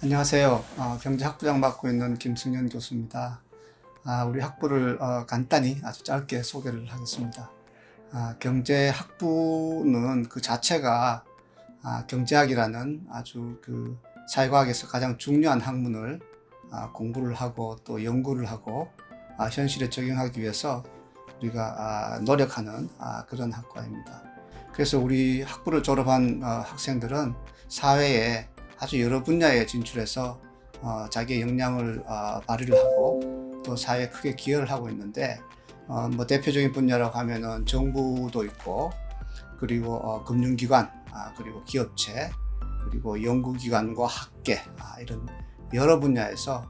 안녕하세요. 경제학부장 맡고 있는 김승현 교수입니다. 우리 학부를 간단히 아주 짧게 소개를 하겠습니다. 경제학부는 그 자체가 경제학이라는 아주 그 사회과학에서 가장 중요한 학문을 공부를 하고 또 연구를 하고 현실에 적용하기 위해서 우리가 노력하는 그런 학과입니다. 그래서 우리 학부를 졸업한 학생들은 사회에 아주 여러 분야에 진출해서 자기의 역량을 발휘를 하고 또 사회에 크게 기여를 하고 있는데 뭐 대표적인 분야라고 하면은 정부도 있고 그리고 금융기관 그리고 기업체 그리고 연구기관과 학계 이런 여러 분야에서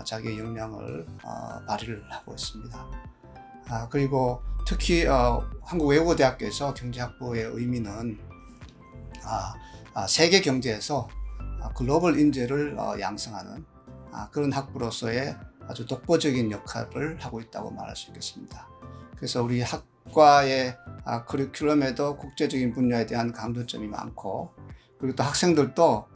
자기의 역량을 발휘를 하고 있습니다. 그리고 특히 한국외국어대학교에서 경제학부의 의미는 세계 경제에서 글로벌 인재를 양성하는 그런 학부로서의 아주 독보적인 역할을 하고 있다고 말할 수 있겠습니다. 그래서 우리 학과의 커리큘럼에도 국제적인 분야에 대한 강조점이 많고 그리고 또 학생들도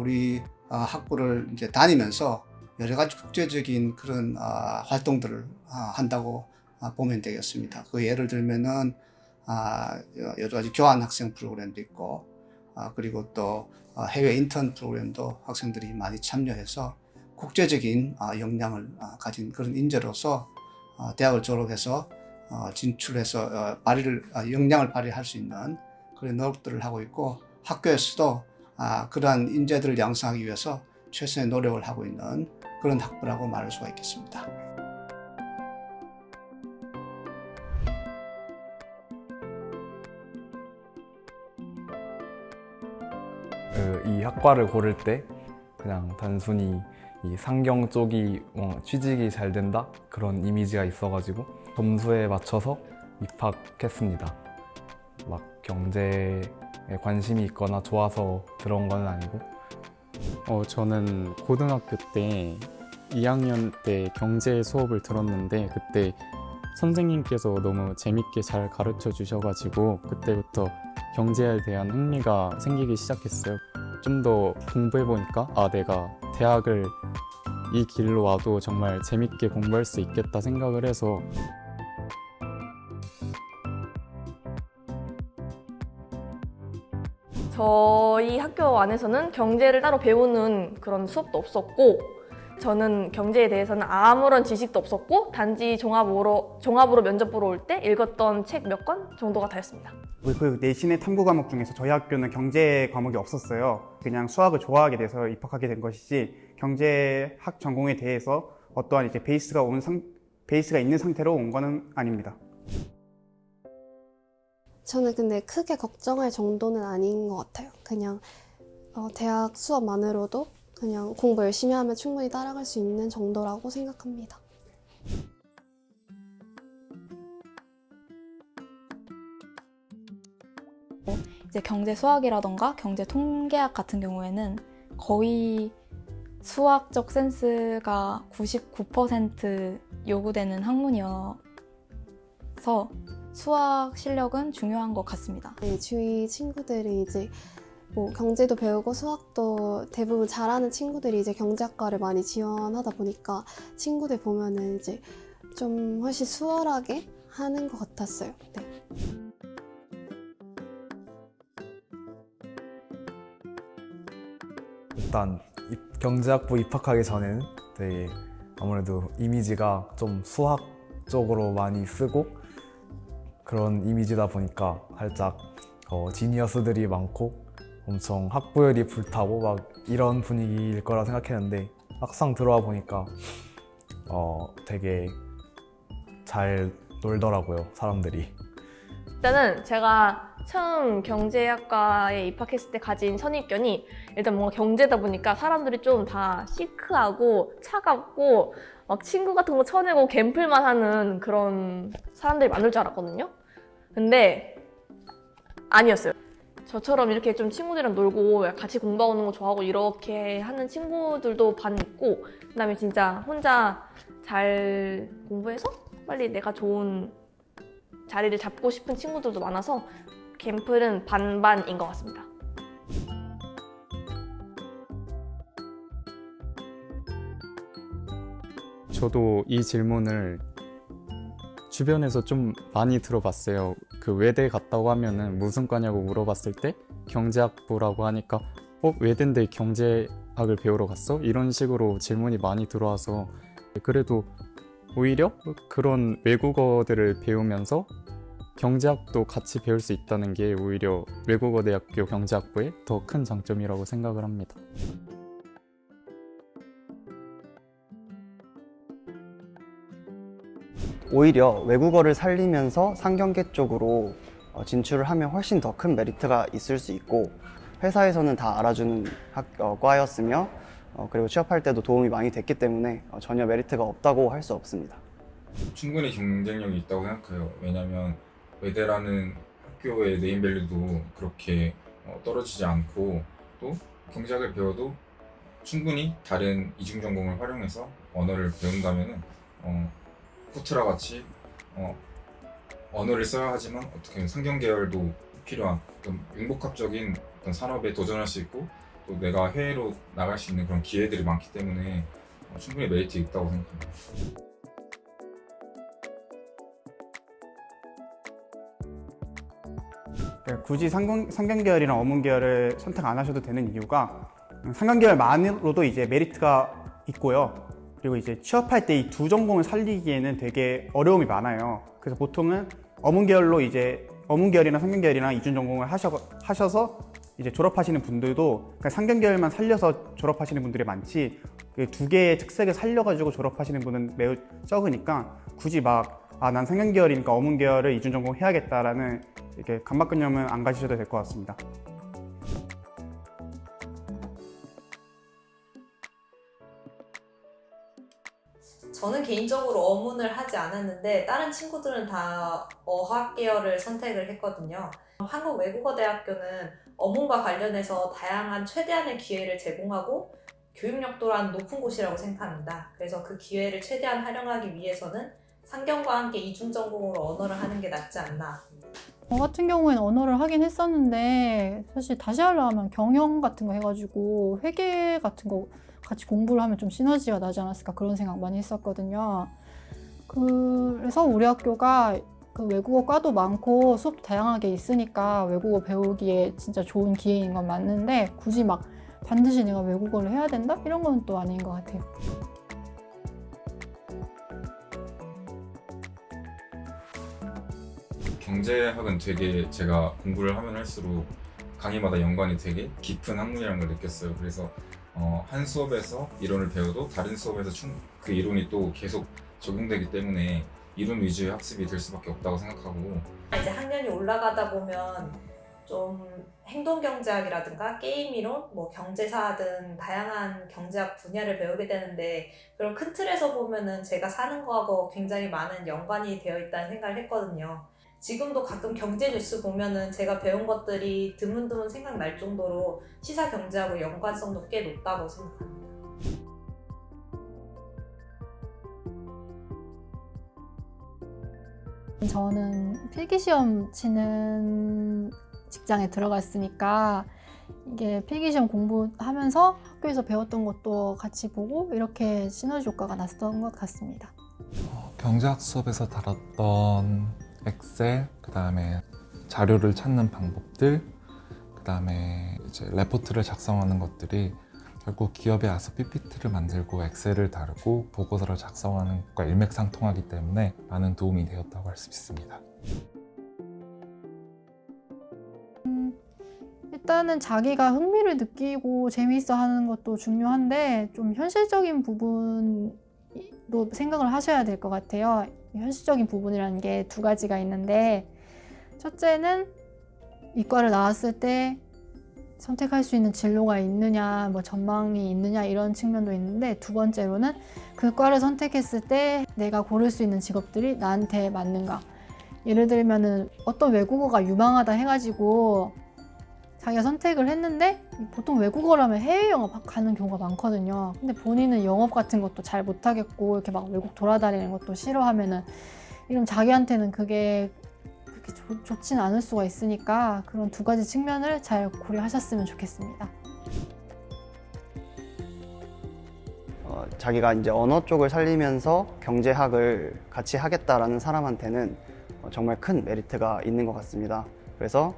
우리 학부를 이제 다니면서 여러 가지 국제적인 그런 활동들을 한다고 보면 되겠습니다. 그 예를 들면은 여러 가지 교환 학생 프로그램도 있고 그리고 또 해외 인턴 프로그램도 학생들이 많이 참여해서 국제적인 역량을 가진 그런 인재로서 대학을 졸업해서 진출해서 역량을 발휘할 수 있는 그런 노력들을 하고 있고 학교에서도 그러한 인재들을 양성하기 위해서 최선의 노력을 하고 있는 그런 학부라고 말할 수가 있겠습니다. 이 학과를 고를 때 그냥 단순히 이 상경 쪽이 취직이 잘 된다 그런 이미지가 있어가지고 점수에 맞춰서 입학했습니다. 막 경제에 관심이 있거나 좋아서 들어온 건 아니고. 저는 고등학교 때 2학년 때 경제 수업을 들었는데 그때 선생님께서 너무 재밌게 잘 가르쳐 주셔가지고 그때부터 경제에 대한 흥미가 생기기 시작했어요. 좀 더 공부해보니까 내가 대학을 이 길로 와도 정말 재밌게 공부할 수 있겠다 생각을 해서 저희 학교 안에서는 경제를 따로 배우는 그런 수업도 없었고 저는 경제에 대해서는 아무런 지식도 없었고 단지 종합으로 면접 보러 올 때 읽었던 책 몇 권 정도가 다였습니다. 그 내신의 탐구 과목 중에서 저희 학교는 경제 과목이 없었어요. 그냥 수학을 좋아하게 돼서 입학하게 된 것이지 경제학 전공에 대해서 어떠한 이제 베이스가 있는 상태로 온 거는 아닙니다. 저는 근데 크게 걱정할 정도는 아닌 것 같아요. 그냥 대학 수업만으로도 그냥 공부 열심히 하면 충분히 따라갈 수 있는 정도라고 생각합니다. 이제 경제 수학이라던가 경제 통계학 같은 경우에는 거의 수학적 센스가 99% 요구되는 학문이어서 수학 실력은 중요한 것 같습니다. 주위 친구들이 이제 뭐 경제도 배우고 수학도 대부분 잘하는 친구들이 이제 경제학과를 많이 지원하다 보니까 친구들 보면은 이제 좀 훨씬 수월하게 하는 것 같았어요. 네. 일단 경제학부 입학하기 전에는 되게 아무래도 이미지가 좀 수학 쪽으로 많이 쓰고 그런 이미지다 보니까 살짝 지니어스들이 많고 엄청 학부열이 불타고 막 이런 분위기일 거라 생각했는데 막상 들어와 보니까 되게 잘 놀더라고요, 사람들이. 일단은 제가 처음 경제학과에 입학했을 때 가진 선입견이 일단 뭔가 경제다 보니까 사람들이 좀 다 시크하고 차갑고 막 친구 같은 거 쳐내고 갬플만 하는 그런 사람들이 많을 줄 알았거든요. 근데 아니었어요. 저처럼 이렇게 좀 친구들이랑 놀고 같이 공부하는 거 좋아하고 이렇게 하는 친구들도 반 있고, 그다음에 진짜 혼자 잘 공부해서 빨리 내가 좋은 자리를 잡고 싶은 친구들도 많아서 캠플은 반반인 것 같습니다. 저도 이 질문을 주변에서 좀 많이 들어봤어요. 그 외대 갔다고 하면은 무슨 과냐고 물어봤을 때 경제학부라고 하니까 외대인데 경제학을 배우러 갔어? 이런 식으로 질문이 많이 들어와서 그래도 오히려 그런 외국어들을 배우면서 경제학도 같이 배울 수 있다는 게 오히려 외국어대학교 경제학부의 더 큰 장점이라고 생각을 합니다. 오히려 외국어를 살리면서 상경계 쪽으로 진출을 하면 훨씬 더 큰 메리트가 있을 수 있고, 회사에서는 다 알아주는 과였으며 그리고 취업할 때도 도움이 많이 됐기 때문에 전혀 메리트가 없다고 할 수 없습니다. 충분히 경쟁력이 있다고 생각해요. 왜냐면 외대라는 학교의 네임밸류도 그렇게 떨어지지 않고, 또 경제학을 배워도 충분히 다른 이중 전공을 활용해서 언어를 배운다면은 코트라 같이 언어를 써야 하지만 어떻게 보면 상경 계열도 필요한 어떤 융복합적인 어떤 산업에 도전할 수 있고, 또 내가 해외로 나갈 수 있는 그런 기회들이 많기 때문에 충분히 메리트 있다고 생각합니다. 굳이 상경 계열이나 어문 계열을 선택 안 하셔도 되는 이유가, 상경 계열만으로도 이제 메리트가 있고요. 그리고 이제 취업할 때 이 두 전공을 살리기에는 되게 어려움이 많아요. 그래서 보통은 어문 계열이나 상경 계열이나 이중 전공을 하셔서 이제 졸업하시는 분들도 그냥 상경 계열만 살려서 졸업하시는 분들이 많지, 두 개의 특색을 살려가지고 졸업하시는 분은 매우 적으니까 굳이 난 상경 계열이니까 어문 계열을 이중 전공 해야겠다라는 이렇게 강박관념은 안 가지셔도 될 것 같습니다. 저는 개인적으로 어문을 하지 않았는데 다른 친구들은 다 어학 계열을 선택을 했거든요. 한국외국어대학교는 어문과 관련해서 다양한 최대한의 기회를 제공하고 교육력 또한 높은 곳이라고 생각합니다. 그래서 그 기회를 최대한 활용하기 위해서는 상경과 함께 이중 전공으로 언어를 하는 게 낫지 않나. 저 같은 경우에는 언어를 하긴 했었는데 사실 다시 하려면 경영 같은 거 해가지고 회계 같은 거 같이 공부를 하면 좀 시너지가 나지 않았을까 그런 생각 많이 했었거든요. 그래서 우리 학교가 그 외국어 과도 많고 수업도 다양하게 있으니까 외국어 배우기에 진짜 좋은 기회인 건 맞는데 굳이 반드시 내가 외국어를 해야 된다? 이런 건 또 아닌 것 같아요. 경제학은 되게 제가 공부를 하면 할수록 강의마다 연관이 되게 깊은 학문이라는 걸 느꼈어요. 그래서 한 수업에서 이론을 배워도 다른 수업에서 그 이론이 또 계속 적용되기 때문에 이론 위주의 학습이 될 수밖에 없다고 생각하고, 이제 학년이 올라가다 보면 좀 행동경제학이라든가 게임이론, 경제사 등 다양한 경제학 분야를 배우게 되는데, 그런 큰 틀에서 보면은 제가 사는 거하고 굉장히 많은 연관이 되어 있다는 생각을 했거든요. 지금도 가끔 경제 뉴스 보면은 제가 배운 것들이 드문드문 생각날 정도로 시사 경제하고 연관성도 꽤 높다고 생각합니다. 저는 필기시험 치는 직장에 들어갔으니까 이게 필기시험 공부하면서 학교에서 배웠던 것도 같이 보고 이렇게 시너지 효과가 났던 것 같습니다. 경제학 수업에서 다뤘던 엑셀, 그 다음에 자료를 찾는 방법들, 그 다음에 이제 레포트를 작성하는 것들이 결국 기업에 와서 PPT를 만들고 엑셀을 다루고 보고서를 작성하는 것과 일맥상통하기 때문에 많은 도움이 되었다고 할 수 있습니다. 일단은 자기가 흥미를 느끼고 재미있어 하는 것도 중요한데 좀 현실적인 부분도 생각을 하셔야 될 것 같아요. 현실적인 부분이라는 게 두 가지가 있는데, 첫째는 이과를 나왔을 때 선택할 수 있는 진로가 있느냐, 전망이 있느냐 이런 측면도 있는데, 두 번째로는 그 과를 선택했을 때 내가 고를 수 있는 직업들이 나한테 맞는가. 예를 들면은 어떤 외국어가 유망하다 해가지고 자기가 선택을 했는데 보통 외국어라면 해외 영업 가는 경우가 많거든요. 근데 본인은 영업 같은 것도 잘 못하겠고 이렇게 막 외국 돌아다니는 것도 싫어하면은 이런 자기한테는 그게 그렇게 좋지는 않을 수가 있으니까 그런 두 가지 측면을 잘 고려하셨으면 좋겠습니다. 자기가 이제 언어 쪽을 살리면서 경제학을 같이 하겠다라는 사람한테는 정말 큰 메리트가 있는 것 같습니다. 그래서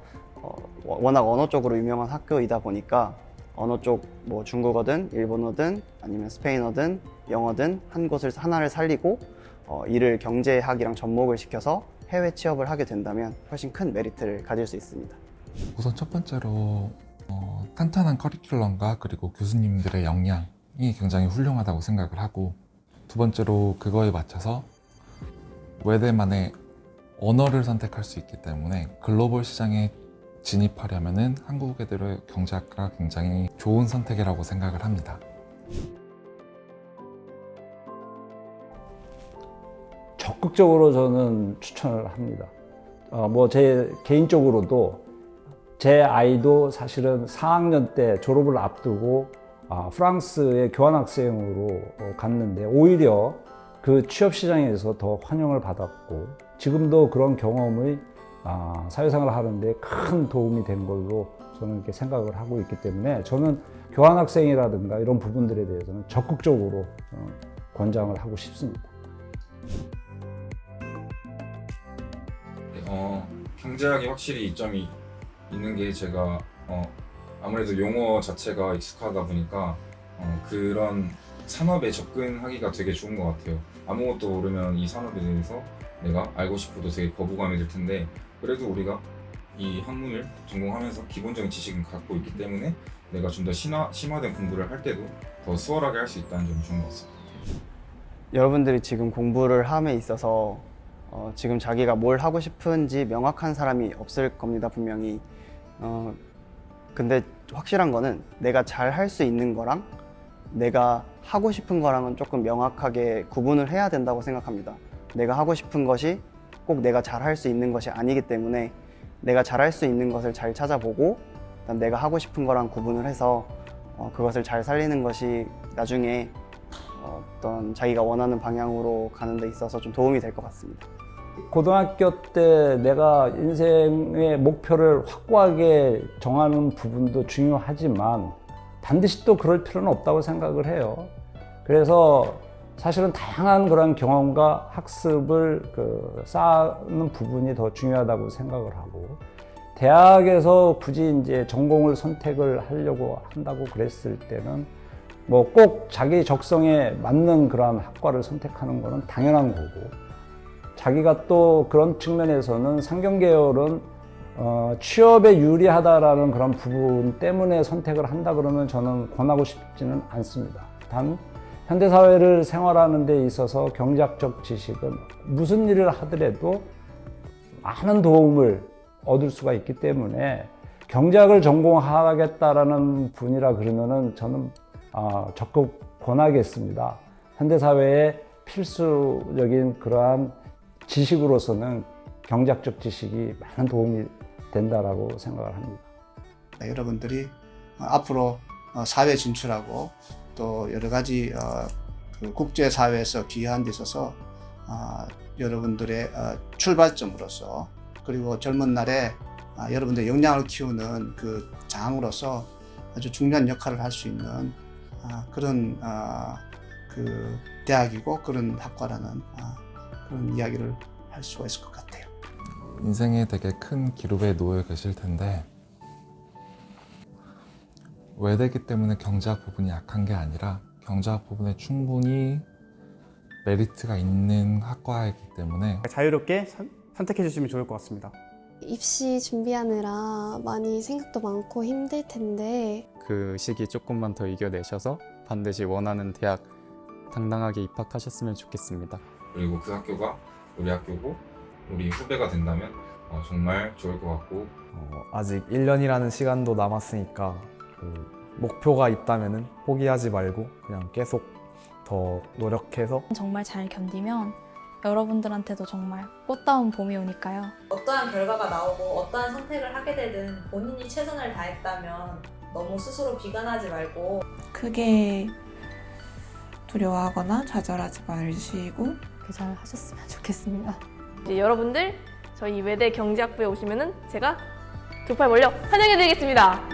워낙 언어 쪽으로 유명한 학교이다 보니까 언어 쪽 뭐 중국어든 일본어든 아니면 스페인어든 영어든 한 곳을 하나를 살리고 이를 경제학이랑 접목을 시켜서 해외 취업을 하게 된다면 훨씬 큰 메리트를 가질 수 있습니다. 우선 첫 번째로 탄탄한 커리큘럼과 그리고 교수님들의 역량이 굉장히 훌륭하다고 생각을 하고, 두 번째로 그거에 맞춰서 외대만의 언어를 선택할 수 있기 때문에 글로벌 시장에 진입하려면은 한국 애들의 경제학과가 굉장히 좋은 선택이라고 생각을 합니다. 적극적으로 저는 추천을 합니다. 뭐 제 개인적으로도 제 아이도 사실은 4학년 때 졸업을 앞두고 프랑스에 교환학생으로 갔는데 오히려 그 취업 시장에서 더 환영을 받았고 지금도 그런 경험이 사회생활을 하는데 큰 도움이 된 걸로 저는 이렇게 생각을 하고 있기 때문에 저는 교환학생이라든가 이런 부분들에 대해서는 적극적으로 권장을 하고 싶습니다. 경제학이 확실히 이점이 있는 게 제가 아무래도 용어 자체가 익숙하다 보니까 그런 산업에 접근하기가 되게 좋은 것 같아요. 아무것도 모르면 이 산업에 대해서 내가 알고 싶어도 되게 거부감이 들 텐데, 그래도 우리가 이 학문을 전공하면서 기본적인 지식은 갖고 있기 때문에 내가 좀 더 심화된 공부를 할 때도 더 수월하게 할 수 있다는 점이 좋은 것 같습니다. 여러분들이 지금 공부를 함에 있어서 지금 자기가 뭘 하고 싶은지 명확한 사람이 없을 겁니다, 분명히. 근데 확실한 거는 내가 잘 할 수 있는 거랑 내가 하고 싶은 거랑은 조금 명확하게 구분을 해야 된다고 생각합니다. 내가 하고 싶은 것이 꼭 내가 잘 할 수 있는 것이 아니기 때문에 내가 잘 할 수 있는 것을 잘 찾아보고 그다음 내가 하고 싶은 거랑 구분을 해서 그것을 잘 살리는 것이 나중에 어떤 자기가 원하는 방향으로 가는 데 있어서 좀 도움이 될 것 같습니다. 고등학교 때 내가 인생의 목표를 확고하게 정하는 부분도 중요하지만 반드시 또 그럴 필요는 없다고 생각을 해요. 그래서 사실은 다양한 그런 경험과 학습을 쌓는 부분이 더 중요하다고 생각을 하고, 대학에서 굳이 이제 전공을 선택을 하려고 한다고 그랬을 때는 뭐 꼭 자기 적성에 맞는 그런 학과를 선택하는 거는 당연한 거고, 자기가 또 그런 측면에서는 상경계열은 취업에 유리하다라는 그런 부분 때문에 선택을 한다 그러면 저는 권하고 싶지는 않습니다. 단 현대사회를 생활하는 데 있어서 경제학적 지식은 무슨 일을 하더라도 많은 도움을 얻을 수가 있기 때문에 경제학을 전공하겠다라는 분이라 그러면은 저는 적극 권하겠습니다. 현대사회에 필수적인 그러한 지식으로서는 경제학적 지식이 많은 도움이 된다라고 생각을 합니다. 여러분들이 앞으로 사회 진출하고 또 여러 가지 그 국제 사회에서 기여한 데 있어서 여러분들의 출발점으로서, 그리고 젊은 날에 여러분들의 역량을 키우는 그 장으로서 아주 중요한 역할을 할 수 있는 그런 그 대학이고 그런 학과라는 그런 이야기를 할 수가 있을 것 같아요. 인생에 되게 큰 기로에 놓여 계실 텐데, 외대기 때문에 경제학 부분이 약한 게 아니라 경제학 부분에 충분히 메리트가 있는 학과이기 때문에 자유롭게 선택해 주시면 좋을 것 같습니다. 입시 준비하느라 많이 생각도 많고 힘들 텐데 그 시기 조금만 더 이겨내셔서 반드시 원하는 대학 당당하게 입학하셨으면 좋겠습니다. 그리고 그 학교가 우리 학교고 우리 후배가 된다면 정말 좋을 것 같고, 아직 1년이라는 시간도 남았으니까 목표가 있다면 포기하지 말고 그냥 계속 더 노력해서 정말 잘 견디면 여러분들한테도 정말 꽃다운 봄이 오니까요. 어떠한 결과가 나오고 어떠한 선택을 하게 되든 본인이 최선을 다했다면 너무 스스로 비관하지 말고 크게 두려워하거나 좌절하지 마시고 잘 하셨으면 좋겠습니다. 이제 여러분들 저희 외대 경제학부에 오시면은 제가 두 팔 벌려 환영해드리겠습니다.